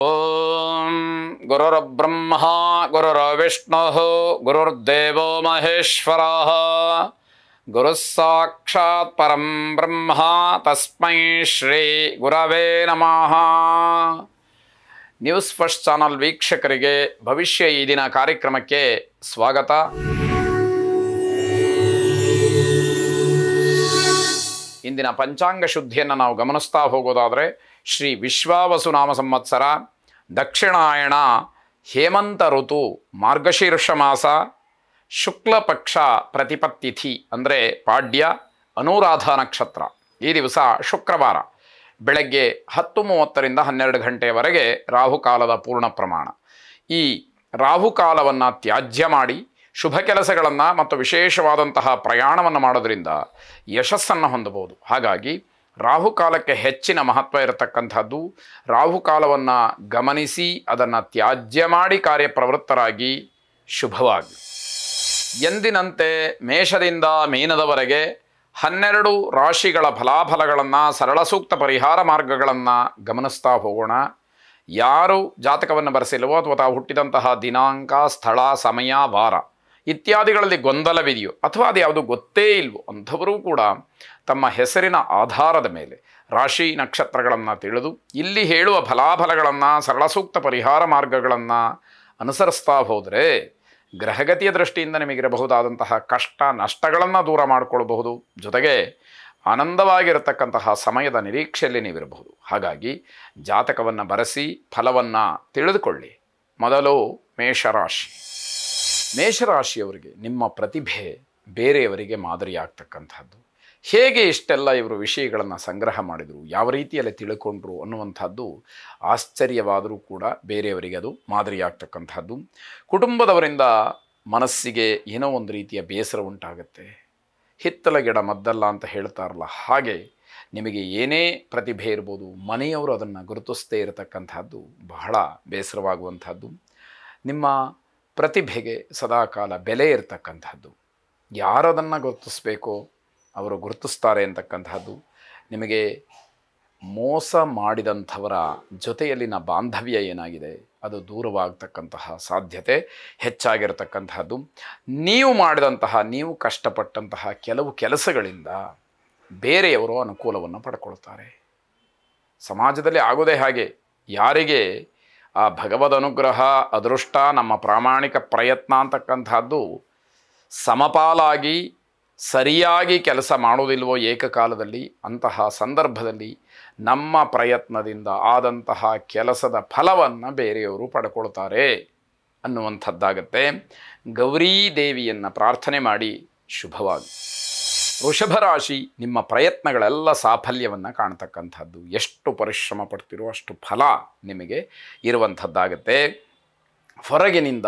ಓಂ ಗುರುರ್ಬ್ರಹ್ಮ ಗುರುರ್ವಿಷ್ಣು ಗುರುರ್ದೇವೋ ಮಹೇಶ್ವರಃ ಗುರುಃ ಸಾಕ್ಷಾತ್ ಪರಂ ಬ್ರಹ್ಮ ತಸ್ಮೈ ಶ್ರೀ ಗುರವೇ ನಮಃ. ನ್ಯೂಸ್ ಫಸ್ಟ್ ಚಾನಲ್ ವೀಕ್ಷಕರಿಗೆ ಭವಿಷ್ಯ ಈ ದಿನ ಕಾರ್ಯಕ್ರಮಕ್ಕೆ ಸ್ವಾಗತ. ಇಂದಿನ ಪಂಚಾಂಗ ಶುದ್ಧಿಯನ್ನು ನಾವು ಗಮನಿಸ್ತಾ ಹೋಗೋದಾದರೆ ಶ್ರೀ ವಿಶ್ವಾವಸು ನಾಮ ಸಂವತ್ಸರ, ದಕ್ಷಿಣಾಯಣ, ಹೇಮಂತ ಋತು, ಮಾರ್ಗಶೀರ್ಷ ಮಾಸ, ಶುಕ್ಲ ಪಕ್ಷ ಪ್ರತಿಪತ್ತಿಥಿ ಅಂದರೆ ಪಾಡ್ಯ, ಅನುರಾಧ ನಕ್ಷತ್ರ. ಈ ದಿವಸ ಶುಕ್ರವಾರ ಬೆಳಗ್ಗೆ 10:30ರಿಂದ 12 ಗಂಟೆಯವರೆಗೆ ರಾಹುಕಾಲದ ಪೂರ್ಣ ಪ್ರಮಾಣ. ಈ ರಾಹುಕಾಲವನ್ನು ತ್ಯಾಜ್ಯ ಮಾಡಿ ಶುಭ ಕೆಲಸಗಳನ್ನು ಮತ್ತು ವಿಶೇಷವಾದಂತಹ ಪ್ರಯಾಣವನ್ನು ಮಾಡೋದರಿಂದ ಯಶಸ್ಸನ್ನು ಹೊಂದಬಹುದು. ಹಾಗಾಗಿ ರಾಹುಕಾಲಕ್ಕೆ ಹೆಚ್ಚಿನ ಮಹತ್ವ ಇರತಕ್ಕಂಥದ್ದು. ರಾಹುಕಾಲವನ್ನು ಗಮನಿಸಿ ಅದನ್ನು ತ್ಯಾಜ್ಯ ಮಾಡಿ ಕಾರ್ಯಪ್ರವೃತ್ತರಾಗಿ ಶುಭವಾಗಿ. ಎಂದಿನಂತೆ ಮೇಷದಿಂದ ಮೀನದವರೆಗೆ 12 ರಾಶಿಗಳ ಫಲಾಫಲಗಳನ್ನು, ಸರಳ ಸೂಕ್ತ ಪರಿಹಾರ ಮಾರ್ಗಗಳನ್ನು ಗಮನಿಸ್ತಾ ಹೋಗೋಣ. ಯಾರು ಜಾತಕವನ್ನು ಬರೆಸಿಲ್ವೋ ಅಥವಾ ತಾವು ಹುಟ್ಟಿದಂತಹ ದಿನಾಂಕ, ಸ್ಥಳ, ಸಮಯ, ವಾರ ಇತ್ಯಾದಿಗಳಲ್ಲಿ ಗೊಂದಲವಿದೆಯೋ ಅಥವಾ ಅದು ಯಾವುದು ಗೊತ್ತೇ ಇಲ್ವೋ ಅಂಥವರೂ ಕೂಡ ತಮ್ಮ ಹೆಸರಿನ ಆಧಾರದ ಮೇಲೆ ರಾಶಿ ನಕ್ಷತ್ರಗಳನ್ನು ತಿಳಿದು ಇಲ್ಲಿ ಹೇಳುವ ಫಲಾಫಲಗಳನ್ನು, ಸರಳ ಸೂಕ್ತ ಪರಿಹಾರ ಮಾರ್ಗಗಳನ್ನು ಅನುಸರಿಸ್ತಾ ಹೋದರೆ ಗ್ರಹಗತಿಯ ದೃಷ್ಟಿಯಿಂದ ನಿಮಗಿರಬಹುದಾದಂತಹ ಕಷ್ಟ ನಷ್ಟಗಳನ್ನು ದೂರ ಮಾಡಿಕೊಳ್ಳಬಹುದು. ಜೊತೆಗೆ ಆನಂದವಾಗಿರತಕ್ಕಂತಹ ಸಮಯದ ನಿರೀಕ್ಷೆಯಲ್ಲಿ ನೀವಿರಬಹುದು. ಹಾಗಾಗಿ ಜಾತಕವನ್ನು ಬರೆಸಿ ಫಲವನ್ನು ತಿಳಿದುಕೊಳ್ಳಿ. ಮೊದಲು ಮೇಷರಾಶಿ. ಮೇಷರಾಶಿಯವರಿಗೆ ನಿಮ್ಮ ಪ್ರತಿಭೆ ಬೇರೆಯವರಿಗೆ ಮಾದರಿಯಾಗ್ತಕ್ಕಂಥದ್ದು. ಹೇಗೆ ಇಷ್ಟೆಲ್ಲ ಇವರು ವಿಷಯಗಳನ್ನು ಸಂಗ್ರಹ ಮಾಡಿದರು, ಯಾವ ರೀತಿಯಲ್ಲಿ ತಿಳ್ಕೊಂಡ್ರು ಅನ್ನುವಂಥದ್ದು ಆಶ್ಚರ್ಯವಾದರೂ ಕೂಡ ಬೇರೆಯವರಿಗೆ ಅದು ಮಾದರಿಯಾಗ್ತಕ್ಕಂಥದ್ದು. ಕುಟುಂಬದವರಿಂದ ಮನಸ್ಸಿಗೆ ಏನೋ ಒಂದು ರೀತಿಯ ಬೇಸರ ಉಂಟಾಗುತ್ತೆ. ಹಿತ್ತಲ ಗಿಡ ಮದ್ದಲ್ಲ ಅಂತ ಹೇಳ್ತಾರಲ್ಲ, ಹಾಗೆ ನಿಮಗೆ ಏನೇ ಪ್ರತಿಭೆ ಇರ್ಬೋದು, ಮನೆಯವರು ಅದನ್ನು ಗುರುತಿಸದೇ ಇರತಕ್ಕಂಥದ್ದು ಬಹಳ ಬೇಸರವಾಗುವಂಥದ್ದು. ನಿಮ್ಮ ಪ್ರತಿಭೆಗೆ ಸದಾಕಾಲ ಬೆಲೆ ಇರತಕ್ಕಂಥದ್ದು. ಯಾರದನ್ನು ಗುರುತಿಸ್ಬೇಕೋ ಅವರು ಗುರುತಿಸ್ತಾರೆ ಅಂತಕ್ಕಂಥದ್ದು. ನಿಮಗೆ ಮೋಸ ಮಾಡಿದಂಥವರ ಜೊತೆಯಲ್ಲಿನ ಬಾಂಧವ್ಯ ಏನಾಗಿದೆ ಅದು ದೂರವಾಗತಕ್ಕಂತಹ ಸಾಧ್ಯತೆ ಹೆಚ್ಚಾಗಿರತಕ್ಕಂಥದ್ದು. ನೀವು ಮಾಡಿದಂತಹ, ನೀವು ಕಷ್ಟಪಟ್ಟಂತಹ ಕೆಲವು ಕೆಲಸಗಳಿಂದ ಬೇರೆಯವರು ಅನುಕೂಲವನ್ನು ಪಡ್ಕೊಳ್ತಾರೆ. ಸಮಾಜದಲ್ಲಿ ಆಗೋದೇ ಹಾಗೆ. ಯಾರಿಗೆ ಆ ಭಗವದ್ ಅನುಗ್ರಹ, ಅದೃಷ್ಟ, ನಮ್ಮ ಪ್ರಾಮಾಣಿಕ ಪ್ರಯತ್ನ ಅಂತಕ್ಕಂಥದ್ದು ಸಮಪಾಲಾಗಿ ಸರಿಯಾಗಿ ಕೆಲಸ ಮಾಡೋದಿಲ್ವೋ ಏಕಕಾಲದಲ್ಲಿ, ಅಂತಹ ಸಂದರ್ಭದಲ್ಲಿ ನಮ್ಮ ಪ್ರಯತ್ನದಿಂದ ಆದಂತಹ ಕೆಲಸದ ಫಲವನ್ನು ಬೇರೆಯವರು ಪಡ್ಕೊಳ್ತಾರೆ ಅನ್ನುವಂಥದ್ದಾಗತ್ತೆ. ಗೌರೀ ದೇವಿಯನ್ನು ಪ್ರಾರ್ಥನೆ ಮಾಡಿ ಶುಭವಾಗಿ. ವೃಷಭ ರಾಶಿ. ನಿಮ್ಮ ಪ್ರಯತ್ನಗಳೆಲ್ಲ ಸಾಫಲ್ಯವನ್ನು ಕಾಣ್ತಕ್ಕಂಥದ್ದು. ಎಷ್ಟು ಪರಿಶ್ರಮ ಪಡ್ತಿರೋ ಅಷ್ಟು ಫಲ ನಿಮಗೆ ಇರುವಂಥದ್ದಾಗತ್ತೆ. ಹೊರಗಿನಿಂದ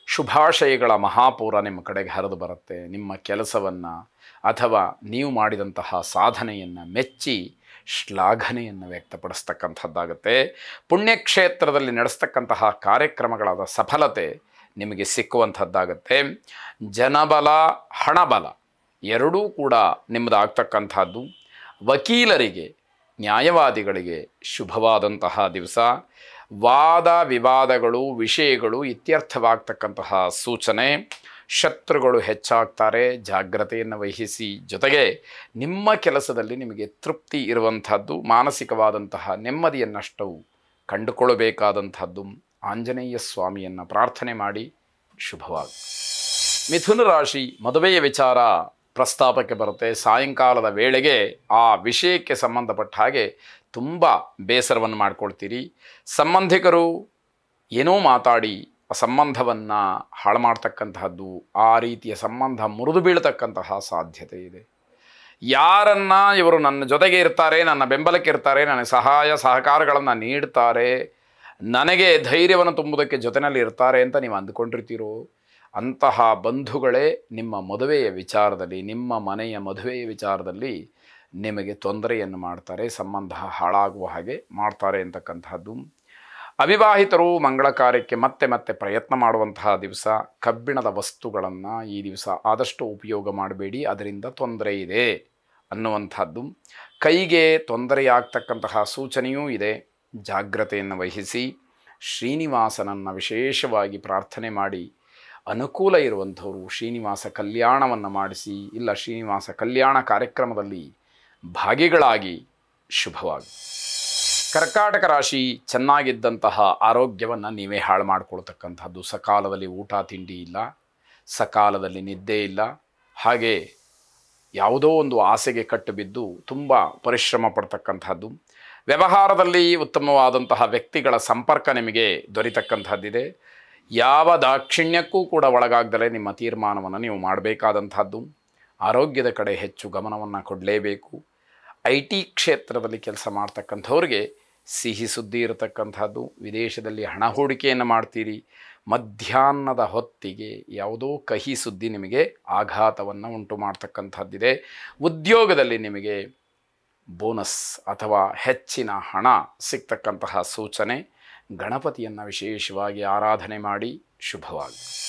ಶುಭಾಶಯಗಳ ಮಹಾಪೂರ ನಿಮ್ಮ ಕಡೆಗೆ ಹರಿದು ಬರುತ್ತೆ. ನಿಮ್ಮ ಕೆಲಸವನ್ನು ಅಥವಾ ನೀವು ಮಾಡಿದಂತಹ ಸಾಧನೆಯನ್ನು ಮೆಚ್ಚಿ ಶ್ಲಾಘನೆಯನ್ನು ವ್ಯಕ್ತಪಡಿಸ್ತಕ್ಕಂಥದ್ದಾಗುತ್ತೆ. ಪುಣ್ಯಕ್ಷೇತ್ರದಲ್ಲಿ ನಡೆಸ್ತಕ್ಕಂತಹ ಕಾರ್ಯಕ್ರಮಗಳಾದ ಸಫಲತೆ ನಿಮಗೆ ಸಿಕ್ಕುವಂಥದ್ದಾಗತ್ತೆ. ಜನಬಲ, ಹಣಬಲ ಎರಡೂ ಕೂಡ ನಿಮ್ಮದಾಗ್ತಕ್ಕಂಥದ್ದು. ವಕೀಲರಿಗೆ, ನ್ಯಾಯವಾದಿಗಳಿಗೆ ಶುಭವಾದಂತಹ ದಿವಸ. ವಾದ ವಿವಾದಗಳು, ವಿಷಯಗಳು ಇತ್ಯರ್ಥವಾಗ್ತಕ್ಕಂತಹ ಸೂಚನೆ. ಶತ್ರುಗಳು ಹೆಚ್ಚಾಗ್ತಾರೆ, ಜಾಗ್ರತೆಯನ್ನು ವಹಿಸಿ. ಜೊತೆಗೆ ನಿಮ್ಮ ಕೆಲಸದಲ್ಲಿ ನಿಮಗೆ ತೃಪ್ತಿ ಇರುವಂಥದ್ದು, ಮಾನಸಿಕವಾದಂತಹ ನೆಮ್ಮದಿಯನ್ನಷ್ಟು ಕಂಡುಕೊಳ್ಳಬೇಕಾದಂಥದ್ದು. ಆಂಜನೇಯ ಸ್ವಾಮಿಯನ್ನು ಪ್ರಾರ್ಥನೆ ಮಾಡಿ ಶುಭವಾಗಿ. ಮಿಥುನ ರಾಶಿ. ಮದುವೆಯ ವಿಚಾರ ಪ್ರಸ್ತಾಪಕ್ಕೆ ಬರುತ್ತೆ. ಸಾಯಂಕಾಲದ ವೇಳೆಗೆ ಆ ವಿಷಯಕ್ಕೆ ಸಂಬಂಧಪಟ್ಟ ಹಾಗೆ ತುಂಬ ಬೇಸರವನ್ನು ಮಾಡ್ಕೊಳ್ತೀರಿ. ಸಂಬಂಧಿಕರು ಏನೋ ಮಾತಾಡಿ ಆ ಸಂಬಂಧವನ್ನು ಹಾಳು ಮಾಡ್ತಕ್ಕಂತಹದ್ದು, ಆ ರೀತಿಯ ಸಂಬಂಧ ಮುರಿದು ಬೀಳ್ತಕ್ಕಂತಹ ಸಾಧ್ಯತೆ ಇದೆ. ಯಾರನ್ನ ಇವರು ನನ್ನ ಜೊತೆಗೆ ಇರ್ತಾರೆ, ನನ್ನ ಬೆಂಬಲಕ್ಕೆ ಇರ್ತಾರೆ, ನನಗೆ ಸಹಾಯ ಸಹಕಾರಗಳನ್ನು ನೀಡ್ತಾರೆ, ನನಗೆ ಧೈರ್ಯವನ್ನು ತುಂಬುವುದಕ್ಕೆ ಜೊತೆಯಲ್ಲಿ ಇರ್ತಾರೆ ಅಂತ ನೀವು ಅಂದುಕೊಂಡಿರ್ತೀರೋ ಅಂತಹ ಬಂಧುಗಳೇ ನಿಮ್ಮ ಮದುವೆಯ ವಿಚಾರದಲ್ಲಿ, ನಿಮ್ಮ ಮನೆಯ ಮದುವೆಯ ವಿಚಾರದಲ್ಲಿ ನಿಮಗೆ ತೊಂದರೆಯನ್ನು ಮಾಡ್ತಾರೆ, ಸಂಬಂಧ ಹಾಳಾಗುವ ಹಾಗೆ ಮಾಡ್ತಾರೆ ಅಂತಕ್ಕಂಥದ್ದು. ಅವಿವಾಹಿತರು ಮಂಗಳ ಕಾರ್ಯಕ್ಕೆ ಮತ್ತೆ ಮತ್ತೆ ಪ್ರಯತ್ನ ಮಾಡುವಂತಹ ದಿವಸ. ಕಬ್ಬಿಣದ ವಸ್ತುಗಳನ್ನು ಈ ದಿವಸ ಆದಷ್ಟು ಉಪಯೋಗ ಮಾಡಬೇಡಿ, ಅದರಿಂದ ತೊಂದರೆ ಇದೆ ಅನ್ನುವಂಥದ್ದು. ಕೈಗೆ ತೊಂದರೆಯಾಗ್ತಕ್ಕಂತಹ ಸೂಚನೆಯೂ ಇದೆ. ಜಾಗ್ರತೆಯನ್ನು ವಹಿಸಿ ಶ್ರೀನಿವಾಸನನ್ನು ವಿಶೇಷವಾಗಿ ಪ್ರಾರ್ಥನೆ ಮಾಡಿ ಅನುಕೂಲ ಇರುವಂಥವರು ಶ್ರೀನಿವಾಸ ಕಲ್ಯಾಣವನ್ನು ಮಾಡಿಸಿ, ಇಲ್ಲ ಶ್ರೀನಿವಾಸ ಕಲ್ಯಾಣ ಕಾರ್ಯಕ್ರಮದಲ್ಲಿ ಭಾಗಿಗಳಾಗಿ ಶುಭವಾಗಿ. ಕರ್ಕಾಟಕ ರಾಶಿ ಚೆನ್ನಾಗಿದ್ದಂತಹ ಆರೋಗ್ಯವನ್ನು ನೀವೇ ಹಾಳು ಮಾಡಿಕೊಳ್ತಕ್ಕಂಥದ್ದು. ಸಕಾಲದಲ್ಲಿ ಊಟ ತಿಂಡಿ ಇಲ್ಲ, ಸಕಾಲದಲ್ಲಿ ನಿದ್ದೆ ಇಲ್ಲ, ಹಾಗೆ ಯಾವುದೋ ಒಂದು ಆಸೆಗೆ ಕಟ್ಟು ಬಿದ್ದು ತುಂಬ ಪರಿಶ್ರಮ ಪಡ್ತಕ್ಕಂಥದ್ದು. ವ್ಯವಹಾರದಲ್ಲಿ ಉತ್ತಮವಾದಂತಹ ವ್ಯಕ್ತಿಗಳ ಸಂಪರ್ಕ ನಿಮಗೆ ದೊರೀತಕ್ಕಂಥದ್ದಿದೆ. ಯಾವ ದಾಕ್ಷಿಣ್ಯಕ್ಕೂ ಕೂಡ ಒಳಗಾಗದಲೇ ನಿಮ್ಮ ತೀರ್ಮಾನವನ್ನು ನೀವು ಮಾಡಬೇಕಾದಂಥದ್ದು. ಆರೋಗ್ಯದ ಕಡೆ ಹೆಚ್ಚು ಗಮನವನ್ನು ಕೊಡಲೇಬೇಕು. IT ಕ್ಷೇತ್ರದಲ್ಲಿ ಕೆಲಸ ಮಾಡ್ತಕ್ಕಂಥವ್ರಿಗೆ ಸಿಹಿ ಸುದ್ದಿ ಇರತಕ್ಕಂಥದ್ದು. ವಿದೇಶದಲ್ಲಿ ಹಣ ಹೂಡಿಕೆಯನ್ನು ಮಾಡ್ತೀರಿ. ಮಧ್ಯಾಹ್ನದ ಹೊತ್ತಿಗೆ ಯಾವುದೋ ಕಹಿ ಸುದ್ದಿ ನಿಮಗೆ ಆಘಾತವನ್ನು ಉಂಟು ಮಾಡ್ತಕ್ಕಂಥದ್ದಿದೆ. ಉದ್ಯೋಗದಲ್ಲಿ ನಿಮಗೆ ಬೋನಸ್ ಅಥವಾ ಹೆಚ್ಚಿನ ಹಣ ಸಿಗ್ತಕ್ಕಂತಹ ಸೂಚನೆ. ಗಣಪತಿಯನ್ನು ವಿಶೇಷವಾಗಿ ಆರಾಧನೆ ಮಾಡಿ ಶುಭವಾಗಿ.